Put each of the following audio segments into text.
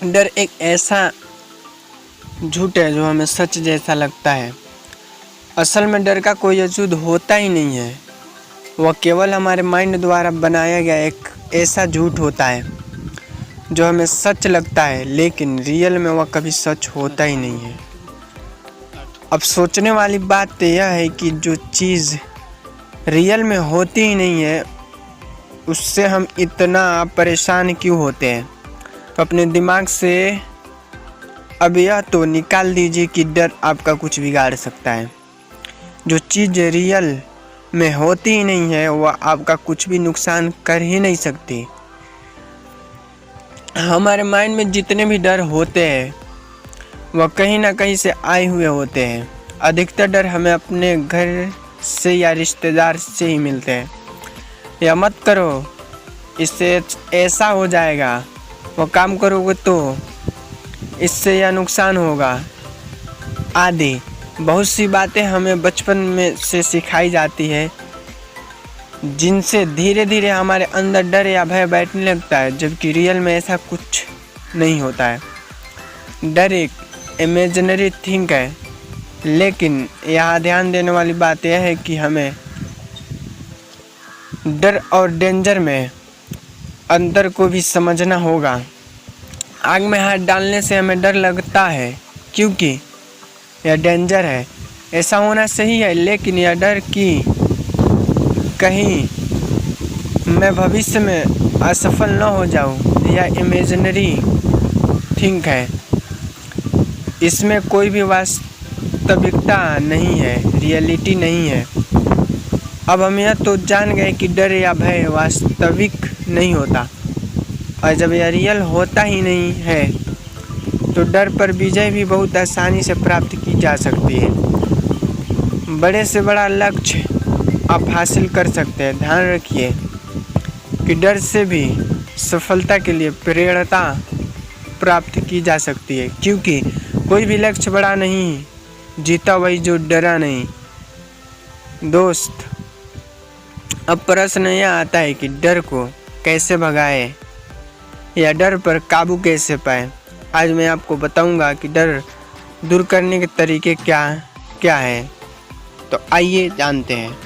डर एक ऐसा झूठ है जो हमें सच जैसा लगता है। असल में डर का कोई वजूद होता ही नहीं है। वह केवल हमारे माइंड द्वारा बनाया गया एक ऐसा झूठ होता है जो हमें सच लगता है, लेकिन रियल में वह कभी सच होता ही नहीं है। अब सोचने वाली बात तो यह है कि जो चीज़ रियल में होती ही नहीं है उससे हम इतना परेशान क्यों होते हैं। तो अपने दिमाग से अब यह तो निकाल दीजिए कि डर आपका कुछ बिगाड़ सकता है। जो चीज़ रियल में होती ही नहीं है वह आपका कुछ भी नुकसान कर ही नहीं सकती। हमारे माइंड में जितने भी डर होते हैं वह कहीं ना कहीं से आए हुए होते हैं। अधिकतर डर हमें अपने घर से या रिश्तेदार से ही मिलते हैं। या मत करो, इससे ऐसा हो जाएगा, वो काम करोगे तो इससे यह नुकसान होगा, आदि बहुत सी बातें हमें बचपन में से सिखाई जाती है, जिनसे धीरे धीरे हमारे अंदर डर या भय बैठने लगता है, जबकि रियल में ऐसा कुछ नहीं होता है। डर एक इमेजिनरी थिंग है, लेकिन यहाँ ध्यान देने वाली बात यह है कि हमें डर और डेंजर में अंतर को भी समझना होगा। आग में हाथ डालने से हमें डर लगता है क्योंकि यह डेंजर है, ऐसा होना सही है, लेकिन यह डर कि कहीं मैं भविष्य में असफल न हो जाऊं, यह इमेजिनरी थिंक है। इसमें कोई भी वास्तविकता नहीं है, रियलिटी नहीं है। अब हम यह तो जान गए कि डर या भय वास्तविक नहीं होता, और जब यह रियल होता ही नहीं है तो डर पर विजय भी बहुत आसानी से प्राप्त की जा सकती है। बड़े से बड़ा लक्ष्य आप हासिल कर सकते हैं। ध्यान रखिए कि डर से भी सफलता के लिए प्रेरणा प्राप्त की जा सकती है, क्योंकि कोई भी लक्ष्य बड़ा नहीं जीता वही जो डरा नहीं। दोस्त, अब प्रश्न यह आता है कि डर को कैसे भगाएं या डर पर काबू कैसे पाएं। आज मैं आपको बताऊंगा कि डर दूर करने के तरीके क्या क्या हैं। तो आइए जानते हैं।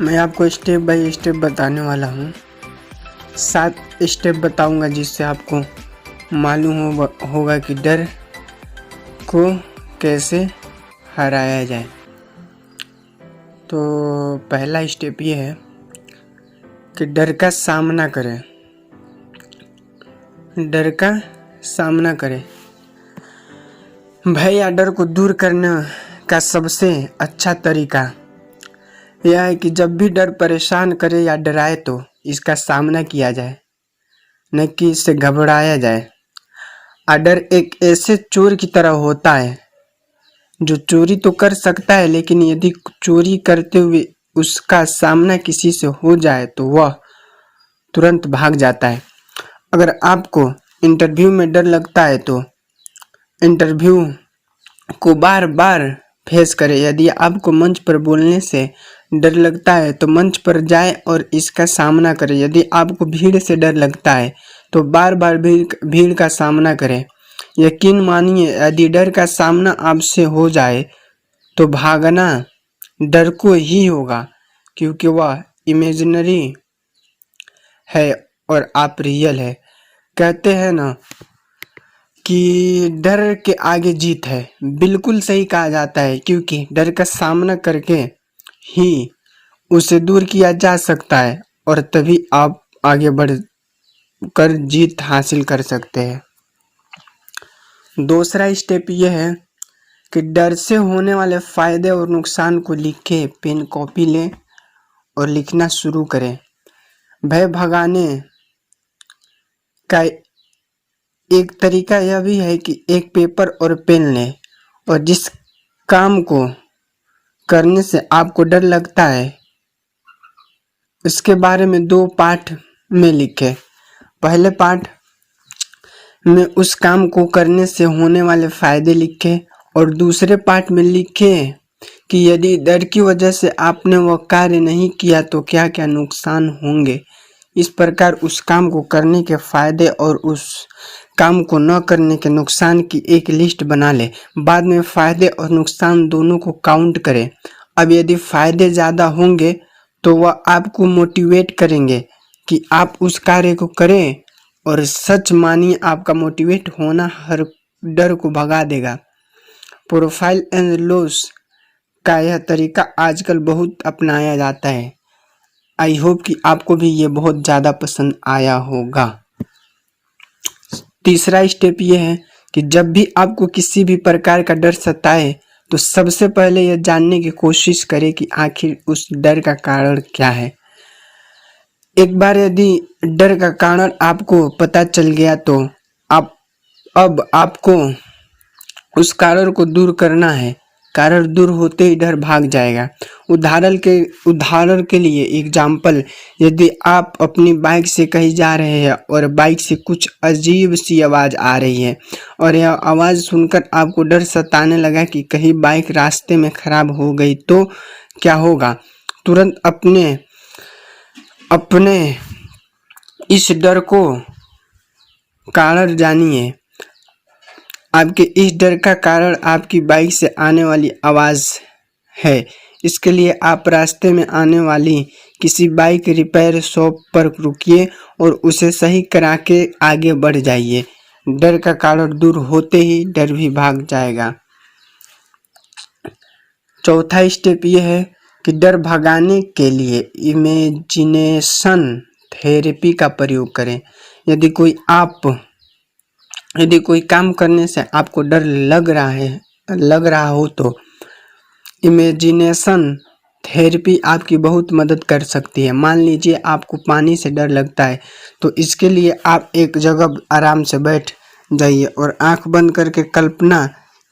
मैं आपको स्टेप बाय स्टेप बताने वाला हूँ। 7 स्टेप बताऊंगा जिससे आपको मालूम होगा कि डर को कैसे हराया जाए। तो पहला स्टेप ये है कि डर का सामना करें। डर का सामना करें। भय या डर को दूर करने का सबसे अच्छा तरीका यह है कि जब भी डर परेशान करे या डराए तो इसका सामना किया जाए, न कि इससे घबराया जाए। डर एक ऐसे चोर की तरह होता है जो चोरी तो कर सकता है, लेकिन यदि चोरी करते हुए उसका सामना किसी से हो जाए तो वह तुरंत भाग जाता है। अगर आपको इंटरव्यू में डर लगता है तो इंटरव्यू को बार बार फेस करें। यदि आपको मंच पर बोलने से डर लगता है तो मंच पर जाएं और इसका सामना करें। यदि आपको भीड़ से डर लगता है तो बार बार भीड़ का सामना करें। यकीन मानिए, यदि डर का सामना आपसे हो जाए तो भागना डर को ही होगा, क्योंकि वह इमेजिनरी है और आप रियल है। कहते हैं ना कि डर के आगे जीत है। बिल्कुल सही कहा जाता है, क्योंकि डर का सामना करके ही उसे दूर किया जा सकता है और तभी आप आगे बढ़ कर जीत हासिल कर सकते हैं। दूसरा स्टेप यह है कि डर से होने वाले फायदे और नुकसान को लिखें। पेन कॉपी लें और लिखना शुरू करें। भय भगाने का एक तरीका यह भी है कि एक पेपर और पेन लें और जिस काम को करने से आपको डर लगता है उसके बारे में 2 पार्ट में लिखें। पहले पार्ट में उस काम को करने से होने वाले फायदे लिखें और दूसरे पार्ट में लिखें कि यदि डर की वजह से आपने वह कार्य नहीं किया तो क्या क्या नुकसान होंगे। इस प्रकार उस काम को करने के फायदे और उस काम को न करने के नुकसान की एक लिस्ट बना ले। बाद में फायदे और नुकसान दोनों को काउंट करें। अब यदि फायदे ज़्यादा होंगे तो वह आपको मोटिवेट करेंगे कि आप उस कार्य को करें, और सच मानिए आपका मोटिवेट होना हर डर को भगा देगा। प्रोफाइल एंड लॉस का यह तरीका आजकल बहुत अपनाया जाता है। आई होप कि आपको भी ये बहुत ज़्यादा पसंद आया होगा। तीसरा स्टेप ये है कि जब भी आपको किसी भी प्रकार का डर सताए तो सबसे पहले यह जानने की कोशिश करें कि आखिर उस डर का कारण क्या है। एक बार यदि डर का कारण आपको पता चल गया तो अब आपको उस कारण को दूर करना है। कारण दूर होते ही डर भाग जाएगा। उदाहरण के लिए एग्जाम्पल, यदि आप अपनी बाइक से कहीं जा रहे हैं और बाइक से कुछ अजीब सी आवाज़ आ रही है और यह आवाज़ सुनकर आपको डर सताने लगा कि कहीं बाइक रास्ते में खराब हो गई तो क्या होगा। तुरंत अपने इस डर को कारण जानिए। आपके इस डर का कारण आपकी बाइक से आने वाली आवाज़ है। इसके लिए आप रास्ते में आने वाली किसी बाइक रिपेयर शॉप पर रुकिए और उसे सही करा के आगे बढ़ जाइए। डर का कारण दूर होते ही डर भी भाग जाएगा। चौथा स्टेप ये है कि डर भगाने के लिए इमेजिनेशन थेरेपी का प्रयोग करें। यदि कोई काम करने से आपको डर लग रहा हो तो इमेजिनेशन थेरेपी आपकी बहुत मदद कर सकती है। मान लीजिए आपको पानी से डर लगता है तो इसके लिए आप एक जगह आराम से बैठ जाइए और आंख बंद करके कल्पना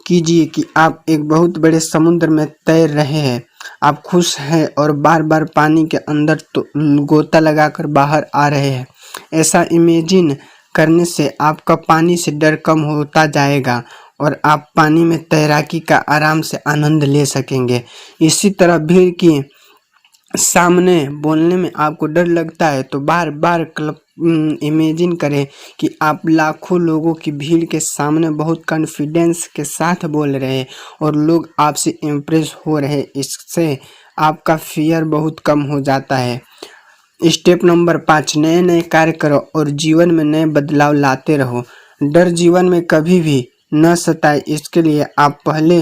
कीजिए कि आप एक बहुत बड़े समुद्र में तैर रहे हैं। आप खुश हैं और बार बार पानी के अंदर तो गोता लगाकर बाहर आ रहे हैं। ऐसा इमेजिन करने से आपका पानी से डर कम होता जाएगा और आप पानी में तैराकी का आराम से आनंद ले सकेंगे। इसी तरह भीड़ की सामने बोलने में आपको डर लगता है तो बार बार इमेजिन करें कि आप लाखों लोगों की भीड़ के सामने बहुत कॉन्फिडेंस के साथ बोल रहे हैं और लोग आपसे इम्प्रेस हो रहे हैं। इससे आपका फियर बहुत कम हो जाता है। स्टेप नंबर 5, नए कार्य करो और जीवन में नए बदलाव लाते रहो। डर जीवन में कभी भी न सताए, इसके लिए आप पहले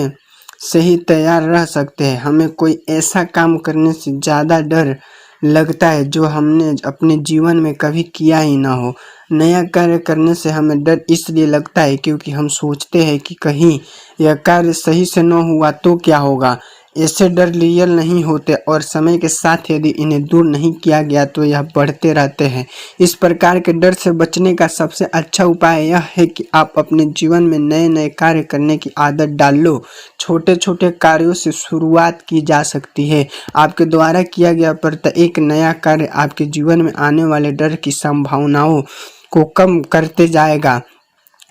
से ही तैयार रह सकते हैं। हमें कोई ऐसा काम करने से ज़्यादा डर लगता है जो हमने अपने जीवन में कभी किया ही ना हो। नया कार्य करने से हमें डर इसलिए लगता है क्योंकि हम सोचते हैं कि कहीं यह कार्य सही से न हुआ तो क्या होगा। ऐसे डर रियल नहीं होते और समय के साथ यदि इन्हें दूर नहीं किया गया तो यह बढ़ते रहते हैं। इस प्रकार के डर से बचने का सबसे अच्छा उपाय यह है कि आप अपने जीवन में नए कार्य करने की आदत डाल लो। छोटे छोटे कार्यों से शुरुआत की जा सकती है। आपके द्वारा किया गया प्रत्येक नया कार्य आपके जीवन में आने वाले डर की संभावनाओं को कम करते जाएगा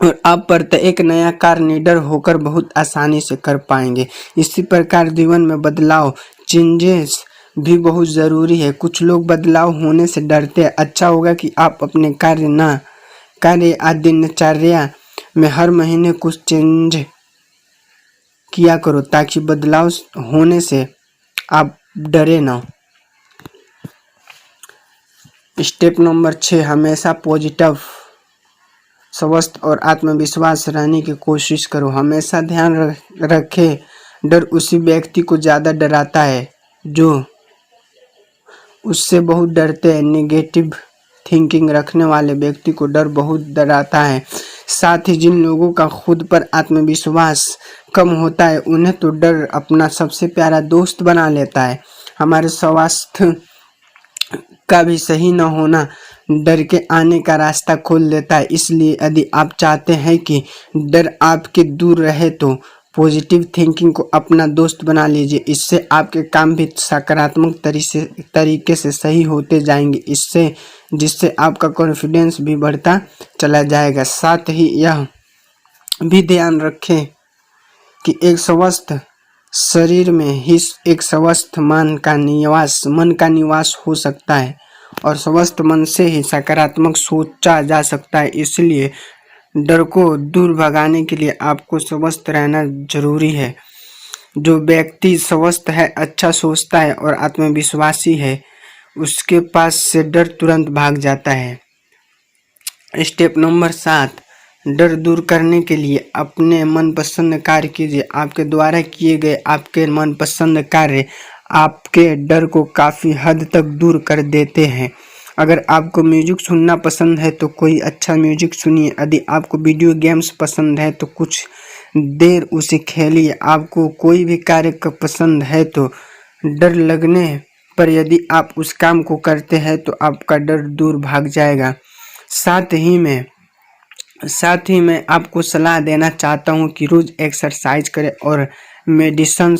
और आप प्रत्येक नया कार्य निडर होकर बहुत आसानी से कर पाएंगे। इसी प्रकार जीवन में बदलाव चेंजेस भी बहुत ज़रूरी है। कुछ लोग बदलाव होने से डरते हैं। अच्छा होगा कि आप अपने कार्य या दिनचर्या में हर महीने कुछ चेंज किया करो ताकि बदलाव होने से आप डरे ना। स्टेप नंबर 6, हमेशा पॉजिटिव, स्वस्थ और आत्मविश्वास रहने की कोशिश करो। हमेशा ध्यान रखें, डर उसी व्यक्ति को ज़्यादा डराता है जो उससे बहुत डरते हैं। नेगेटिव थिंकिंग रखने वाले व्यक्ति को डर बहुत डराता है। साथ ही जिन लोगों का खुद पर आत्मविश्वास कम होता है उन्हें तो डर अपना सबसे प्यारा दोस्त बना लेता है। हमारे स्वास्थ्य का भी सही न होना डर के आने का रास्ता खोल देता है। इसलिए यदि आप चाहते हैं कि डर आपके दूर रहे तो पॉजिटिव थिंकिंग को अपना दोस्त बना लीजिए। इससे आपके काम भी सकारात्मक तरीके से सही होते जाएंगे, जिससे आपका कॉन्फिडेंस भी बढ़ता चला जाएगा। साथ ही यह भी ध्यान रखें कि एक स्वस्थ शरीर में ही एक स्वस्थ मन का निवास हो सकता है और स्वस्थ मन से ही सकारात्मक सोचा जा सकता है। इसलिए डर को दूर भगाने के लिए आपको स्वस्थ रहना जरूरी है। जो व्यक्ति स्वस्थ है, अच्छा सोचता है और आत्मविश्वासी है, उसके पास से डर तुरंत भाग जाता है। स्टेप नंबर 7, डर दूर करने के लिए अपने मनपसंद कार्य कीजिए। आपके द्वारा किए गए आपके मनपसंद कार्य आपके डर को काफ़ी हद तक दूर कर देते हैं। अगर आपको म्यूजिक सुनना पसंद है तो कोई अच्छा म्यूजिक सुनिए। यदि आपको वीडियो गेम्स पसंद है तो कुछ देर उसे खेलिए। आपको कोई भी कार्य पसंद है तो डर लगने पर यदि आप उस काम को करते हैं तो आपका डर दूर भाग जाएगा। साथ ही मैं आपको सलाह देना चाहता हूँ कि रोज एक्सरसाइज करें और मेडिटेशन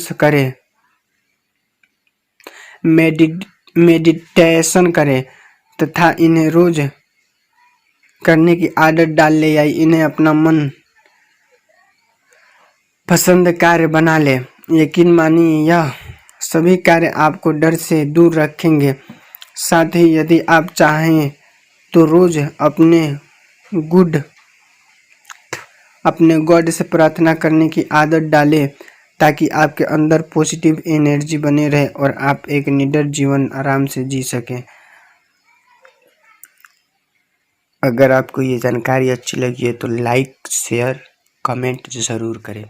करें तथा इन्हें रोज करने की आदत डाल ले या इन्हें अपना मन पसंद कार्य बना ले। यकीन मानिए यह सभी कार्य आपको डर से दूर रखेंगे। साथ ही यदि आप चाहें तो रोज अपने गॉड से प्रार्थना करने की आदत डालें ताकि आपके अंदर पॉजिटिव एनर्जी बने रहे और आप एक निडर जीवन आराम से जी सकें। अगर आपको ये जानकारी अच्छी लगी है तो लाइक, शेयर, कमेंट ज़रूर करें।